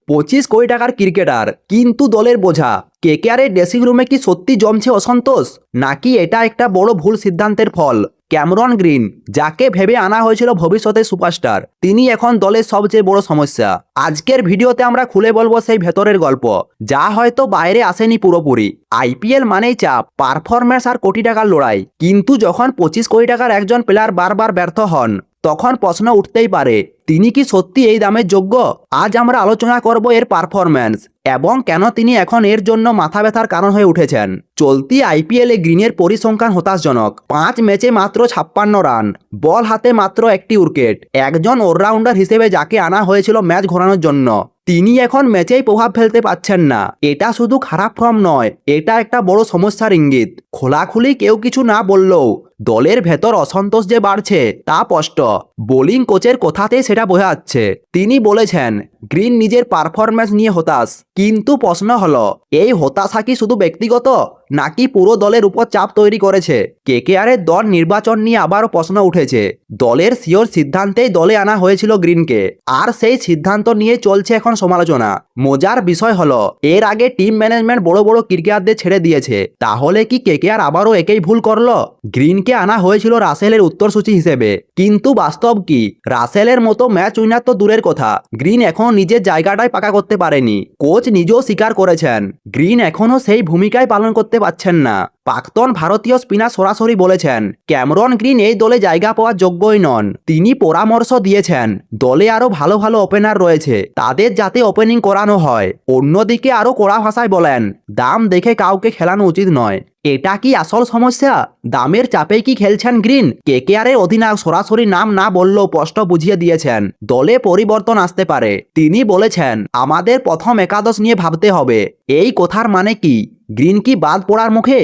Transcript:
25 কোটি টাকার ক্রিকেটার কিন্তু দলের বোঝা। কেকেআরের ড্রেসিং রুমে কি সত্যি জমছে অসন্তোষ, নাকি এটা একটা বড় ভুল সিদ্ধান্তের ফল? ক্যামেরন গ্রিন, যাকে ভেবে আনা হয়েছিল ভবিষ্যতের সুপারস্টার, তিনি এখন দলের সবচেয়ে বড় সমস্যা। আজকের ভিডিওতে আমরা খুলে বলবো সেই ভেতরের গল্প, যা হয়তো বাইরে আসেনি পুরোপুরি। আইপিএল মানেই চাপ, পারফরম্যান্স আর কোটি টাকার লড়াই, কিন্তু যখন 25 কোটি টাকার একজন প্লেয়ার বারবার ব্যর্থ হন, তখন প্রশ্ন উঠতেই পারে, তিনি কি সত্যি এই দামের যোগ্য? আজ আমরা আলোচনা করব এর পারফরম্যান্স এবং কেন তিনি এখন এর জন্য মাথা ব্যথার কারণ হয়ে উঠেছেন। চলতি আইপিএলে গ্রিনের পরিসংখ্যান হতাশজনক। 5 ম্যাচে মাত্র 56 রান, বল হাতে মাত্র একটি উইকেট। একজন অলরাউন্ডার হিসেবে যাকে আনা হয়েছিল ম্যাচ ঘোরানোর জন্য, তিনি এখন ম্যাচেই প্রভাব ফেলতে পারছেন না। এটা শুধু খারাপ ফর্ম নয়, এটা একটা বড় সমস্যার ইঙ্গিত। খোলাখুলি কেউ কিছু না বললেও দলের ভেতর অসন্তোষ যে বাড়ছে তা স্পষ্ট। বোলিং কোচের কথাতেই সেটা বোঝা যাচ্ছে। তিনি বলেছেন গ্রিন নিজের পারফরম্যান্স নিয়ে হতাশ, কিন্তু প্রশ্ন হলো এই হতাশা কি শুধু ব্যক্তিগত, নাকি পুরো দলের উপর চাপ তৈরি করেছে? কেকেআরের দল নির্বাচন নিয়ে আবারও প্রশ্ন উঠেছে। দলের সিওর সিদ্ধান্তেই দলে আনা হয়েছিল গ্রিনকে, আর সেই সিদ্ধান্ত নিয়ে চলছে এখন সমালোচনা। মজার বিষয় হলো এর আগে টিম ম্যানেজমেন্ট বড় বড় ক্রিকেটারদের ছেড়ে দিয়েছে। তাহলে কি কেকেআর আবারও একই ভুল করলো? গ্রিনকে আনা হয়েছিল রাসেলের উত্তরসূচি হিসেবে, কিন্তু বাস্তব কি? রাসেলের মতো ম্যাচ উইনার তো দূরের কথা, গ্রিন এখনো নিজের জায়গাটাই পাকা করতে পারেনি। কোচ নিজেও স্বীকার করেছেন গ্রিন এখনো সেই ভূমিকায় পালন করতে পারছেন না। প্রাক্তন ভারতীয় স্পিনার সরাসরি বলেছেন ক্যামেরন গ্রিন এই দলে জায়গা পাওয়ার যোগ্যই নন। তিনি পরামর্শ দিয়েছেন দলে আরো ভালো ভালো ওপেনার রয়েছে, তাদের যাতে ওপেনিং করানো হয়। অন্যদিকে আরো কড়া ভাষায় বলেন দাম দেখে কাউকে খেলানো উচিত নয়। এটা কি আসল সমস্যা? দামের চাপেই কি খেলছেন গ্রিন? কেকেআরের অধিনায়ক সরাসরি নাম না বললেও স্পষ্ট বুঝিয়ে দিয়েছেন দলে পরিবর্তন আসতে পারে। তিনি বলেছেন আমাদের প্রথম একাদশ নিয়ে ভাবতে হবে। এই কথার মানে কি গ্রিন কি বাদ পড়ার মুখে?